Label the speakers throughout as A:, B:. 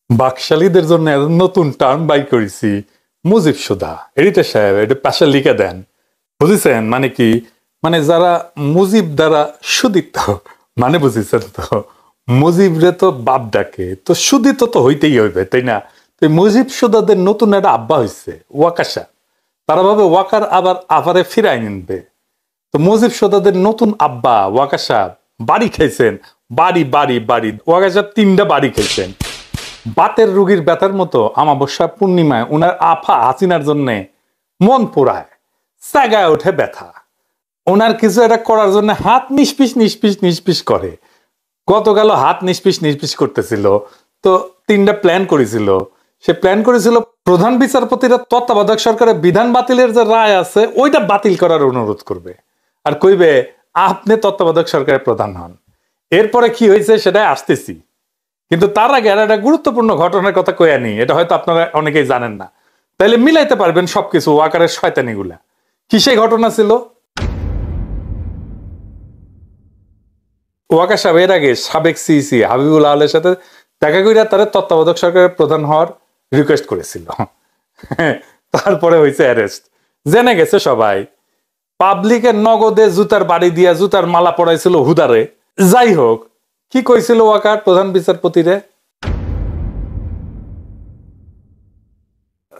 A: বাকশালীদের জন্য নতুন term by করেছি, মুজিব সুদা। এডিটর সাহেব এটা পাশে লিখে দেন, বুঝেছেন? মানে কি, মানে যারা মুজিব দ্বারা সুদিত, মানে বুঝেছেন তো? মুজিবরে তো বাপ ডাকে, তো সুদিত তো হইতেই হইবে, তাই না? তো মুজিব সুদাদের নতুন একটা আব্বা হয়েছে ওয়াকাশা। তারা ভাবে ওয়াকার আবার আবারে ফিরাই নিনবে। তো মুজিব সুদাদের নতুন আব্বা ওয়াকাশা বাড়ি খাইছেন, বাড়ি বাড়ি বাড়ি। ওয়াকাশা 3টা বাড়ি খাইছেন। বাতের রুগীর ব্যথার মতো আমাবস্যা পূর্ণিমায় উনার আফা হাসিনার জন্যে মন পোড়ায়, জাগায় ওঠে ব্যথা। ওনার কিছু একটা করার জন্য হাত নিষ্পিস নিষ্পিস নিষ্পিস করে। গতকাল হাত নিষ্পিস নিষ্পিস করতেছিল, তো 3টা প্ল্যান করেছিল। সে প্ল্যান করেছিল প্রধান বিচারপতিরা তত্ত্বাবধায়ক সরকারের বিধান বাতিলের যে রায় আছে ওইটা বাতিল করার অনুরোধ করবে, আর কইবে আপনি তত্ত্বাবধায়ক সরকারের প্রধান হন। এরপরে কি হয়েছে সেটাই আসতেছি, কিন্তু তার আগে একটা গুরুত্বপূর্ণ ঘটনার কথা কইয়া নি, এটা হয়তো আপনারা অনেকেই জানেন না, তাইলে মিলাইতে পারবেন সবকিছু ওয়াকারের শয়তানি গুলা। কি সেই ঘটনা ছিল? ওয়াকার সাহেব এর আগে সাবেক সিইসি হাবিবুল আহলের সাথে দেখা কইরা তার তত্ত্বাবধায়ক সরকারের প্রধান হওয়ার রিকোয়েস্ট করেছিল। তারপরে হয়েছে অ্যারেস্ট, জেনে গেছে সবাই। পাবলিকের নগদে জুতার বাড়ি দিয়া জুতার মালা পড়াইছিল হুদারে। যাই হোক, কি কইছিল ওয়াকার প্রধান বিচারপতিরে?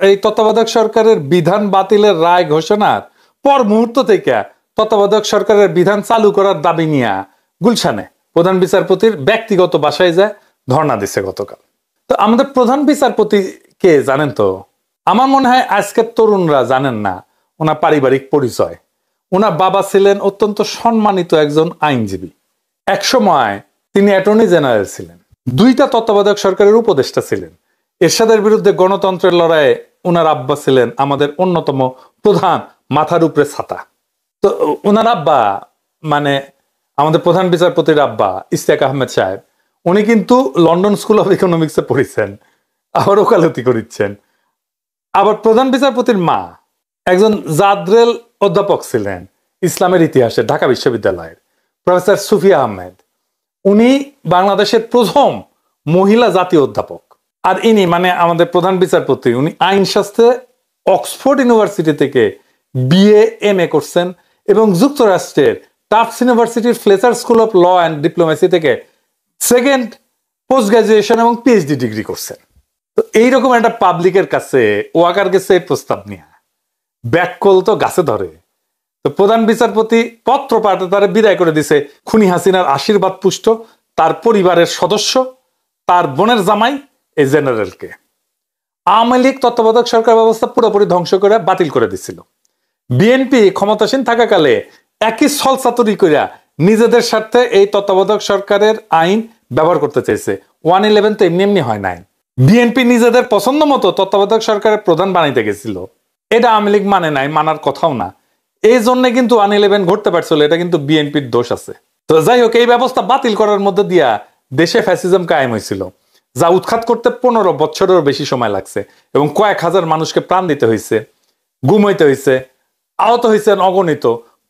A: এই তত্ত্বাবধায়ক সরকারের বিধান বাতিলের রায় ঘোষণার পর মুহূর্ত থেকে তত্ত্বাবধায়ক সরকারের বিধান চালু করার দাবি নিয়ে গুলশানে প্রধান বিচারপতির ব্যক্তিগত বাসায় যায় ধর্ণা দিছে গতকাল। তো আমাদের প্রধান বিচারপতি কে জানেন তো? আমার মনে হয় আজকের তরুণরা জানেন না ওনার পারিবারিক পরিচয়। ওনার বাবা ছিলেন অত্যন্ত সম্মানিত একজন আইনজীবী। একসময় তিনি অ্যাটর্নি জেনারেল ছিলেন, 2টা তত্ত্বাবধায়ক সরকারের উপদেষ্টা ছিলেন। এরশাদের বিরুদ্ধে গণতন্ত্রের লড়াইয়ে ওনার আব্বা ছিলেন আমাদের অন্যতম প্রধান মাথার উপরে ছাতা। তো ওনার আব্বা মানে আমাদের প্রধান বিচারপতির আব্বা ইশতিয়াক আহমেদ সাহেব, উনি কিন্তু লন্ডন স্কুল অফ ইকোনমিক্সে পড়েছেন, আবার ওকালতি করেছেন। আবার প্রধান বিচারপতির মা একজন জাদরেল অধ্যাপক ছিলেন ইসলামের ইতিহাসে ঢাকা বিশ্ববিদ্যালয়ের, প্রফেসর সুফিয়া আহমেদ। উনি বাংলাদেশের প্রথম মহিলা জাতীয় অধ্যাপক। আর ইনি মানে আমাদের প্রধান বিচারপতি, উনি আইনশাস্ত্রে অক্সফোর্ড ইউনিভার্সিটি থেকে বিএ এমএ করছেন এবং যুক্তরাষ্ট্রের টাফটস ইউনিভার্সিটির Fletcher School of Law and Diplomacy থেকে 2nd পোস্ট গ্রাজুয়েশন এবং পিএইচডি ডিগ্রি করছেন। তো এইরকম একটা পাবলিকের কাছে ওয়াকার গেছে এই প্রস্তাব নিয়ে, ব্যাককল তো গাছে ধরে। তো প্রধান বিচারপতি পত্র পাঠে তারা বিদায় করে দিছে খুনি হাসিনার আশীর্বাদ পুষ্ট তার পরিবারের সদস্য, তার বোনের জামাই এই জেনারেলকে। আওয়ামী লীগ তত্ত্বাবধায়ক সরকার ব্যবস্থা পুরোপুরি ধ্বংস করে বাতিল করে দিছিল। বিএনপি ক্ষমতাসীন থাকাকালে একই ছলচাতুরি কইরা নিজেদের স্বার্থে এই তত্ত্বাবধায়ক সরকারের আইন ব্যবহার করতে চাইছে। 111 তো এমনি এমনি হয় নাই। বিএনপি নিজেদের পছন্দ মতো তত্ত্বাবধায়ক সরকারের প্রধান বানাইতে গেছিল, এটা আওয়ামী লীগ মানে নাই, মানার কথাও না। এই জন্য কিন্তু 111 ঘটতে পারছিল, এটা কিন্তু বিএনপির দোষ আছে। তো যাই হোক, এই ব্যবস্থা বাতিল করার মধ্যে দিয়া দেশে ফ্যাসিজম কায়েম হয়েছিল, যা উৎখাত করতে 15 বছরেরও বেশি সময় লাগছে এবং কয়েক হাজার মানুষকে প্রাণ দিতে হয়েছে, গুম হইতে হয়েছে, আহত হয়েছেন অগণিত।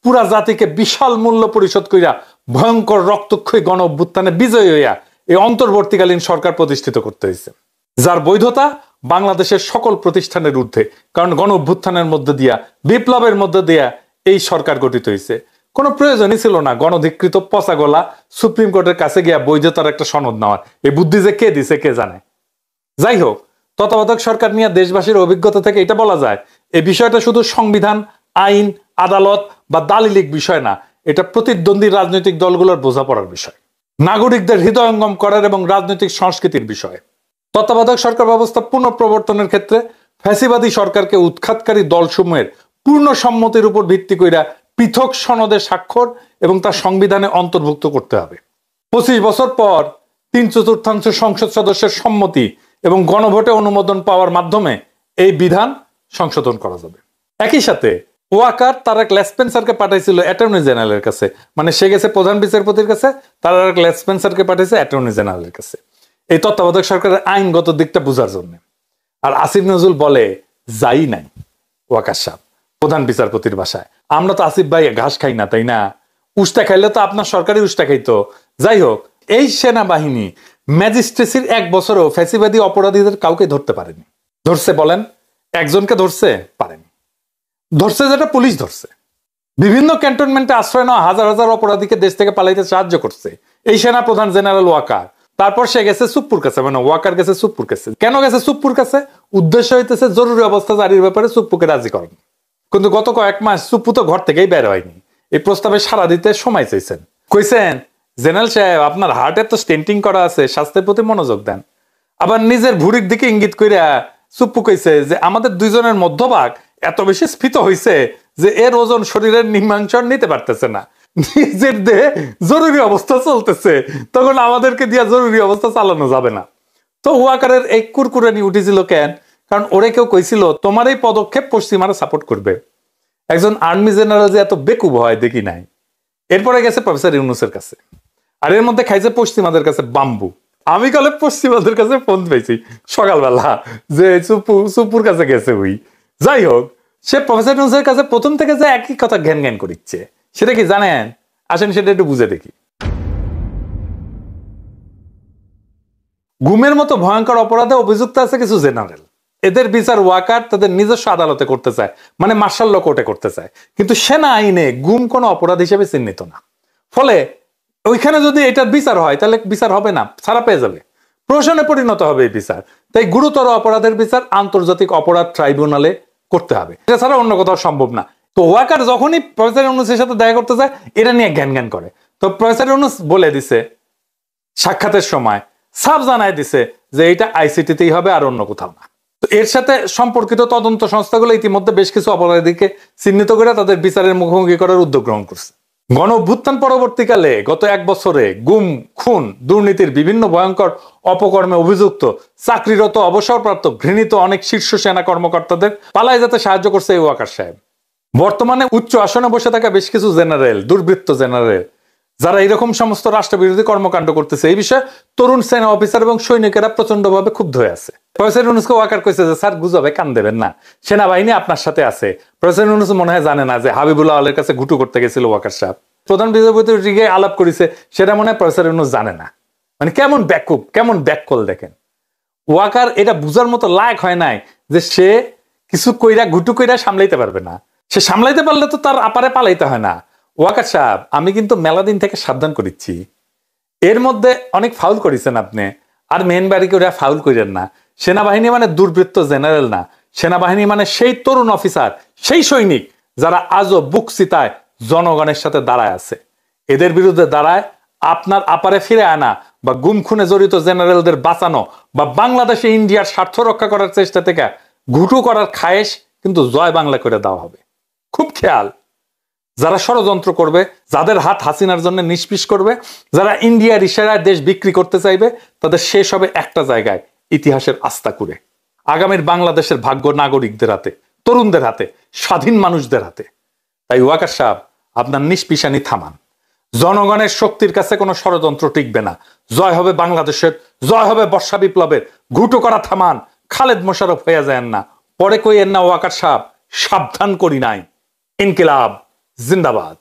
A: পুরা জাতিকে বিশাল মূল্য পরিশোধ কইরা ভয়ঙ্কর রক্তক্ষয়ী গণ অভ্যুত্থানে বিজয়ী হইয়া এই অন্তর্বর্তীকালীন সরকার প্রতিষ্ঠিত করতে হয়েছে, যার বৈধতা বাংলাদেশের সকল প্রতিষ্ঠানের ঊর্ধ্বে। কারণ গণ অভ্যুত্থানের মধ্যে দিয়া, বিপ্লবের মধ্যে দিয়া এই সরকার গঠিত হয়েছে। কোনো প্রয়োজনই ছিল না গণধিকৃত পচা গলা সুপ্রিম কোর্টের কাছে গিয়া বৈধতার একটা সনদ নেওয়ার। এই বুদ্ধি যে কে দিছে কে জানে। যাই হোক, তত্ত্বাবধায়ক সরকার নিয়ে দেশবাসীর অভিজ্ঞতা থেকে এটা বলা যায়, এই বিষয়টা শুধু সংবিধান, আইন, আদালত বা দালিলিক বিষয় না, এটা প্রতিদ্বন্দ্বী রাজনৈতিক দলগুলোর বোঝাপড়ার বিষয়, নাগরিকদের হৃদয়ঙ্গম করার এবং রাজনৈতিক সংস্কৃতির বিষয়। তত্ত্বাবধায়ক সরকার ব্যবস্থা পুনঃপ্রবর্তনের ক্ষেত্রে ফ্যাসিবাদী সরকারকে উৎখাতকারী দলসমূহের পূর্ণ সম্মতির উপর ভিত্তি কইরা পৃথক সনদে স্বাক্ষর এবং তা সংবিধানে অন্তর্ভুক্ত করতে হবে। 25 বছর পর 3/4 সংসদ সদস্যের সম্মতি এবং গণভোটে অনুমোদন পাওয়ার মাধ্যমে এই বিধান সংশোধন করা যাবে। একই সাথে ওয়াকার তারেক লেসপেন্সারকে পাঠাইছিল অ্যাটর্নি জেনারেলের কাছে, মানে সে গেছে প্রধান বিচারপতির কাছে, তারেক লেসপেন্সারকে পাঠাইছে অ্যাটর্নি জেনারেলের কাছে এই তত্ত্বাবধায়ক সরকারের আইনগত দিকটা বোঝার জন্য। আর আসিফ নজরুল বলে যাই নাই ওয়াকার সাহেব প্রধান বিচারপতির বাসায়, আমরা তো আসিফ ভাই ঘাস খাই না, তাই না? উষ্টা খাইলে তো আপনার সরকারি উষ্টা খাইতো। যাই হোক, এই সেনাবাহিনী ম্যাজিস্ট্রেসির 1 বছরেও ফ্যাসিবাদী অপরাধীদের কাউকে ধরতে পারেনি। ধরছে বলেন, একজনকে ধরছে? পারেনি। ধরছে যেটা পুলিশ ধরছে। বিভিন্ন ক্যান্টনমেন্টে আশ্রয় নেওয়া হাজার হাজার অপরাধীকে দেশ থেকে পালাইতে সাহায্য করছে এই সেনা প্রধান জেনারেল ওয়াকার। তারপর সে গেছে সুপ্পুর কাছে, মানে ওয়াকার গেছে সুপ্পুর কাছে। কেন গেছে সুপ্পুর কাছে? উদ্দেশ্য হইতেছে জরুরি অবস্থা জারির ব্যাপারে সুপ্পুকে রাজি করেন। কিন্তু গত কয়েক মাস সুপ্পু তো ঘর থেকেই বের হয়নি। এই প্রস্তাবে সাড়া দিতে সময় চাইছেন। কইছেন, জেনারেল সাহেব, আপনার হার্টের তো স্টেন্টিং করা আছে, স্বাস্থ্যের প্রতি মনোযোগ দেন। আবার নিজের ভুড়ির দিকে ইঙ্গিত কইরা সুপ্পু কইছে যে আমাদের দুইজনের মধ্যভাগ এত বেশি স্ফীত হইছে যে এর ওজন শরীরের নিম্নাংশ নিতে পারতেছে না। নিজের দেহে জরুরি অবস্থা চলতেছে, তখন আমাদেরকে দিয়া জরুরি অবস্থা চালানো যাবে না। তো ওয়াকারের এই কুরকুরানি উঠেছিল কেন? কারণ ওরে কেউ কইছিল তোমার এই পদক্ষেপ পশ্চিমারা সাপোর্ট করবে। একজন আর্মি জেনারেল যে এত বেকুব হয় দেখি নাই। এরপরে গেছে প্রফেসর ইউনূসের কাছে, আর এর মধ্যে খাইছে পশ্চিমাদের কাছে বাম্বু। আমি কালে পশ্চিমাদের কাছে ফোন পেয়েছি সকালবেলা যে সুপুর কাছে গেছে ওই। যাই হোক, সে প্রফেসর ইউনূসের কাছে প্রথম থেকে যে একই কথা ঘ্যান ঘ্যান করিচ্ছে। সেটা কি জানেন? আসেন সেটা একটু বুঝে দেখি। গুমের মতো ভয়ঙ্কর অপরাধে অভিযুক্ত আছে কিছু জেনারেল। এদের বিচার ওয়াকার তাদের নিজস্ব আদালতে করতে চায়, মানে মার্শাল ল কোর্টে করতে চায়। কিন্তু সেনা আইনে গুম কোনো অপরাধ হিসেবে চিহ্নিত না। ফলে ওইখানে যদি এটার বিচার হয় তাহলে বিচার হবে না, ছাড়া পেয়ে যাবে, প্রহসনে পরিণত হবে এই বিচার। তাই গুরুতর অপরাধের বিচার আন্তর্জাতিক অপরাধ ট্রাইব্যুনালে করতে হবে, এটা ছাড়া অন্য কোথাও সম্ভব না। তো ওয়াকার যখনই প্রফেসর ইউনূসের সাথে দেখা করতে যায় এটা নিয়ে জ্ঞান জ্ঞান করে। তো প্রফেসর ইউনূস বলে দিছে সাক্ষাতের সময়, সাফ জানায় দিছে যে এটা আইসিটিতেই হবে আর অন্য কোথাও না। তো এর সাথে সম্পর্কিত তদন্ত সংস্থাগুলো ইতিমধ্যে বেশ কিছু অপরাধীকে চিহ্নিত করে তাদের বিচারের মুখোমুখি করার উদ্যোগ গ্রহণ করছে। গণ অভ্যুত্থান পরবর্তীকালে গত 1 বছরে গুম, খুন, দুর্নীতির বিভিন্ন ভয়ঙ্কর অপকর্মে অভিযুক্ত, চাকরিরত, অবসরপ্রাপ্ত, ঘৃণিত অনেক শীর্ষ সেনা কর্মকর্তাদের পালায় যেতে সাহায্য করছে এই ওয়াকার সাহেব। বর্তমানে উচ্চ আসনে বসে থাকা বেশ কিছু জেনারেল, দুর্বৃত্ত জেনারেল, যারা এরকম সমস্ত রাষ্ট্রবিরোধী কর্মকাণ্ড করতেছে, এই বিষয়ে তরুণ সেনা অফিসার এবং সৈনিকেরা প্রচন্ডভাবে ক্ষুব্ধ হয়ে আছে। প্রফেসর ইউনূসকে ওয়াকার কইছে যে স্যার গুজবে কান দেবেন না, সেনাবাহিনী আপনার সাথে আছে। প্রফেসর ইউনূস মনে হয় জানে না যে হাবিবুল্লাহ আলের কাছে ঘুটু করতে গেছিল ওয়াকার সাহেব, প্রধান বিচারপতিকে আলাপ করেছে, সেটা মনে হয় প্রফেসর ইউনূস জানে না। মানে কেমন ব্যাকুব, কেমন ব্যাককল দেখেন। ওয়াকার এটা বুঝার মতো লায়ক হয় নাই যে সে কিছু কইরা ঘুটু কইরা সামলাইতে পারবে না। সে সামলাইতে পারলে তো তার আপারে পালাইতে হয় না। ওয়াকার সাহেব, আমি কিন্তু মেলা দিন থেকে সাবধান করিচ্ছি, এর মধ্যে অনেক ফাউল করেছেন আপনি, আর মেন বাড়ি করে ফাউল করেন না। সেনাবাহিনী মানে দুর্বৃত্ত জেনারেল না, সেনাবাহিনী মানে সেই তরুণ অফিসার, সেই সৈনিক যারা আজও বুক চিতায় জনগণের সাথে দাঁড়ায় আছে। এদের বিরুদ্ধে দাঁড়ায় আপনার আপারে ফিরে আনা বা গুম খুনে জড়িত জেনারেলদের বাঁচানো বা বাংলাদেশে ইন্ডিয়ার স্বার্থ রক্ষা করার চেষ্টা থেকে ঘুটু করার খায়েশ কিন্তু জয় বাংলা করে দেওয়া হবে। খুব খেয়াল, যারা ষড়যন্ত্র করবে, যাদের হাত হাসিনার জন্য নিষ্পিস করবে, যারা ইন্ডিয়ার ইশারায় দেশ বিক্রি করতে চাইবে, তাদের শেষ হবে একটা জায়গায়, ইতিহাসের আস্তাকুড়ে। আগামীর বাংলাদেশের ভাগ্য নাগরিকদের হাতে, তরুণদের হাতে, স্বাধীন মানুষদের হাতে। তাই ওয়াকার সাহেব, আপনার নিষ্পিসানি থামান। জনগণের শক্তির কাছে কোনো ষড়যন্ত্র টিকবে না। জয় হবে বাংলাদেশের, জয় হবে বর্ষা বিপ্লবের। ঘুটো করা থামান, খালেদ মোশাররফ হয়ে যায় না। পরে কইয়েন না ওয়াকার সাহেব, সাবধান করি নাই। ইনকিলাব জিন্দাবাদ।